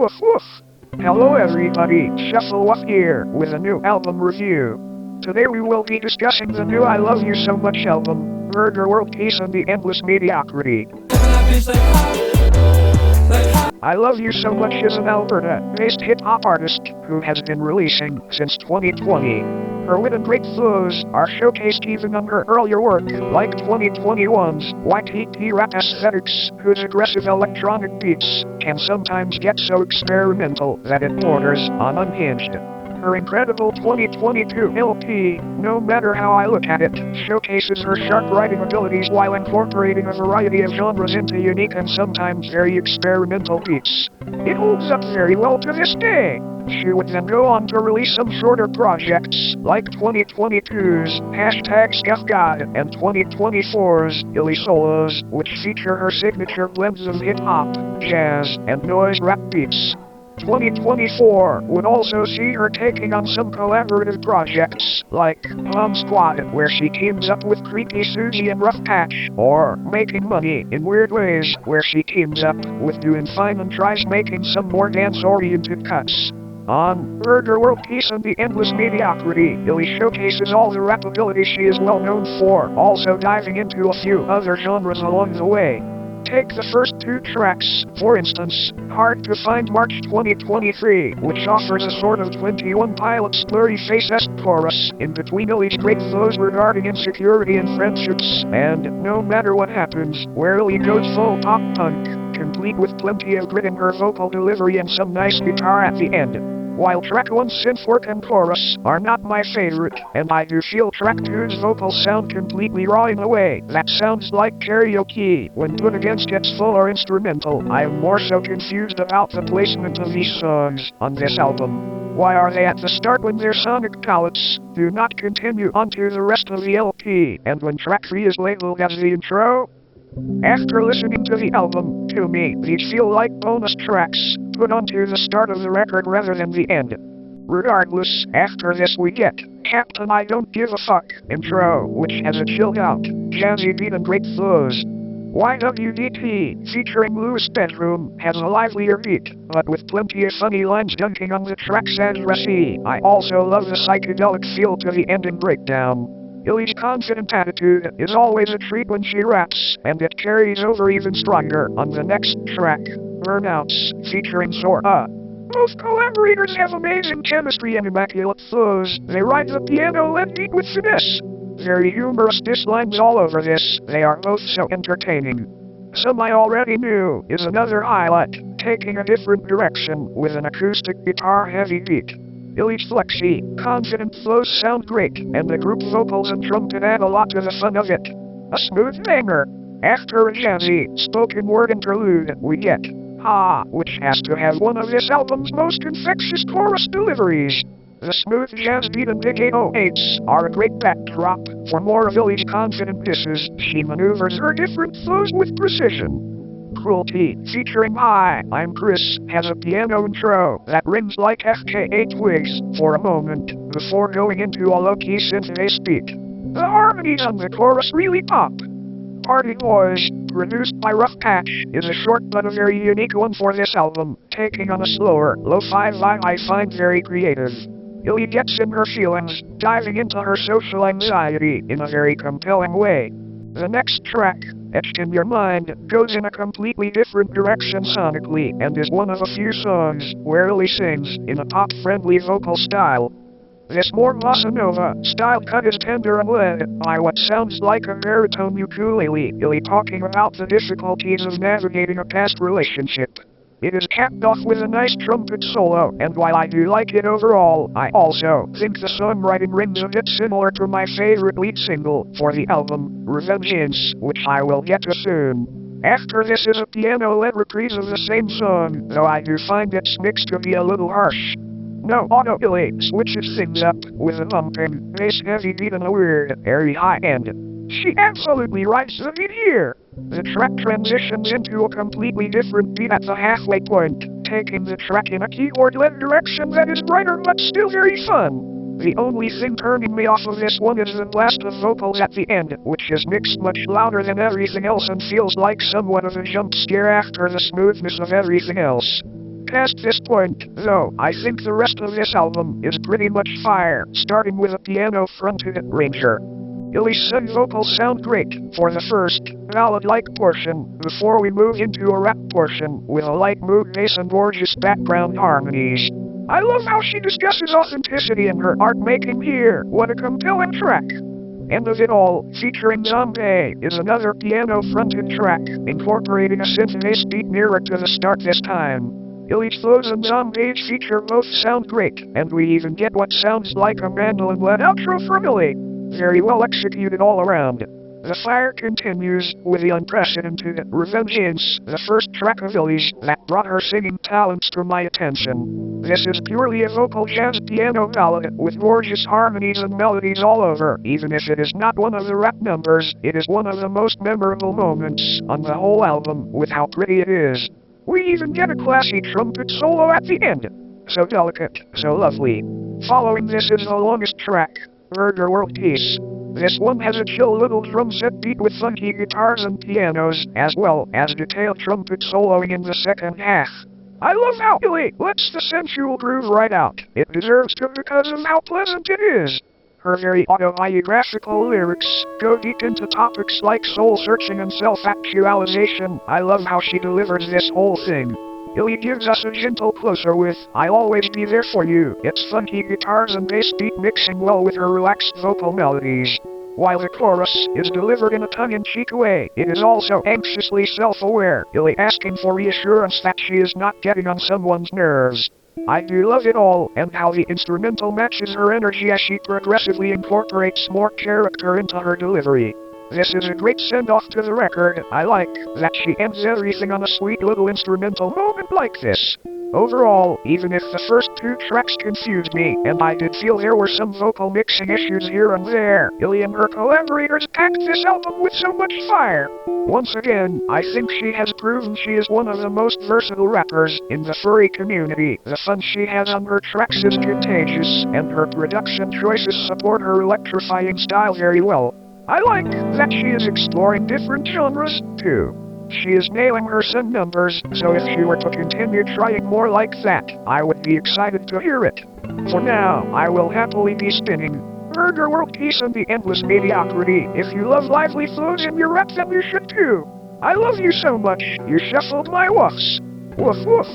Woof woof! Hello everybody, Shuffle Woof here, with a new album review. Today we will be discussing the new I Love You So Much album, Murder World Peace and the Endless Mediocrity. I Love You So Much is an Alberta-based hip-hop artist who has been releasing since 2020. Her wit and great flows are showcased even on her earlier work, like 2021's YTP rap aesthetics, whose aggressive electronic beats can sometimes get so experimental that it borders on unhinged. Her incredible 2022 LP, No Matter How I Look at It, showcases her sharp writing abilities while incorporating a variety of genres into unique and sometimes very experimental beats. It holds up very well to this day. She would then go on to release some shorter projects, like 2022's #ScuffGod and 2024's ILYSM, which feature her signature blends of hip-hop, jazz, and noise rap beats. 2024 would also see her taking on some collaborative projects, like Bomb Squad, where she teams up with Creepy Susie and Rough Patch, or Making Money in Weird Ways, where she teams up with Doing Fine and tries making some more dance-oriented cuts. On Murder World Peace and the Endless Mediocrity, Illy showcases all the rap ability she is well known for, also diving into a few other genres along the way. Take the first two tracks, for instance, Hard to Find March 2023, which offers a sort of 21 Pilots blurry face-esque chorus in between Illy's great flows regarding insecurity and friendships, and No Matter What Happens, where Illy goes full pop punk, complete with plenty of grit in her vocal delivery and some nice guitar at the end. While track 1's synth work and chorus are not my favorite, and I do feel track 2's vocals sound completely raw in a way that sounds like karaoke when put against its full or instrumental, I am more so confused about the placement of these songs on this album. Why are they at the start when their sonic palettes do not continue onto the rest of the LP, and when track 3 is labeled as the intro? After listening to the album, to me, these feel like bonus tracks, put onto the start of the record rather than the end. Regardless, after this we get Captain I Don't Give a Fuck intro, which has a chilled out, jazzy beat and great flows. YWDT, featuring Lou's Bedroom, has a livelier beat, but with plenty of funny lines dunking on the track's addressee. I also love the psychedelic feel to the ending breakdown. Illy's confident attitude is always a treat when she raps, and it carries over even stronger on the next track, Burnouts, featuring Sora. Both collaborators have amazing chemistry and immaculate flows. They ride the piano-led beat with finesse. Very humorous diss lines all over this. They are both so entertaining. Some I Already Knew is another highlight, taking a different direction with an acoustic guitar-heavy beat. Illy's flexy, confident flows sound great, and the group vocals and trumpet add a lot to the fun of it. A smooth banger. After a jazzy, spoken word interlude, we get Ha, which has to have one of this album's most infectious chorus deliveries. The smooth jazz beat and big 808s are a great backdrop for more of Illy's confident disses. She maneuvers her different flows with precision. Cruelty, featuring Hi, I'm Chris, has a piano intro that rings like FKA Twigs for a moment, before going into a low-key synth-bass beat. The harmonies on the chorus really pop. Party Boys, produced by Rough Patch, is a short but a very unique one for this album, taking on a slower, lo-fi vibe I find very creative. Illy gets in her feelings, diving into her social anxiety in a very compelling way. The next track, Etched in Your Mind, goes in a completely different direction sonically and is one of a few songs where Illy sings in a pop-friendly vocal style. This more bossa nova style cut is tender and led by what sounds like a baritone ukulele, Illy talking about the difficulties of navigating a past relationship. It is capped off with a nice trumpet solo, and while I do like it overall, I also think the songwriting rings a bit similar to my favorite lead single for the album, Revengeance, which I will get to soon. After this is a piano-led reprise of the same song, though I do find its mix to be a little harsh. No auto Illy switches things up with a bumping, bass-heavy beat and a weird, airy high end. She absolutely rides the beat here. The track transitions into a completely different beat at the halfway point, taking the track in a keyboard-led direction that is brighter but still very fun. The only thing turning me off of this one is the blast of vocals at the end, which is mixed much louder than everything else and feels like somewhat of a jump scare after the smoothness of everything else. past this point, though, I think the rest of this album is pretty much fire, starting with a piano-fronted arranger. ILYSM vocals sound great for the first, ballad-like portion, before we move into a rap portion with a light mood bass and gorgeous background harmonies. I love how she discusses authenticity in her art making here. What a compelling track. End of It All, featuring sumn, is another piano-fronted track, incorporating a synth bass beat nearer to the start this time. ILYSM and sumn feature both sound great, and we even get what sounds like a mandolin-led outro from Illy. Very well executed all around. The fire continues with the unprecedented Revengeance, the first track of Illy's that brought her singing talents to my attention. This is purely a vocal jazz piano ballad with gorgeous harmonies and melodies all over. Even if it is not one of the rap numbers, it is one of the most memorable moments on the whole album with how pretty it is. We even get a classy trumpet solo at the end. So delicate, so lovely. Following this is the longest track, Burger World Peace. This one has a chill little drum set beat with funky guitars and pianos, as well as detailed trumpet soloing in the second half. I love how Illy lets the sensual groove right out. It deserves to because of how pleasant it is. Her very autobiographical lyrics go deep into topics like soul-searching and self-actualization. I love how she delivers this whole thing. Illy gives us a gentle closer with I'll Always Be There For You. Its funky guitars and bass beat mixing well with her relaxed vocal melodies. While the chorus is delivered in a tongue-in-cheek way, it is also anxiously self-aware, Illy asking for reassurance that she is not getting on someone's nerves. I do love it all, and how the instrumental matches her energy as she progressively incorporates more character into her delivery. This is a great send-off to the record. I like that she ends everything on a sweet little instrumental moment like this. Overall, even if the first two tracks confused me, and I did feel there were some vocal mixing issues here and there, Illy and her collaborators packed this album with so much fire. Once again, I think she has proven she is one of the most versatile rappers in the furry community. The fun she has on her tracks is contagious, and her production choices support her electrifying style very well. I like that she is exploring different genres, too. She is nailing her sum numbers, so if she were to continue trying more like that, I would be excited to hear it. For now, I will happily be spinning Burger World Peace and the Endless Mediocrity. If you love lively flows in your rap, then you should too. I love you so much, you shuffled my woofs. Woof woof.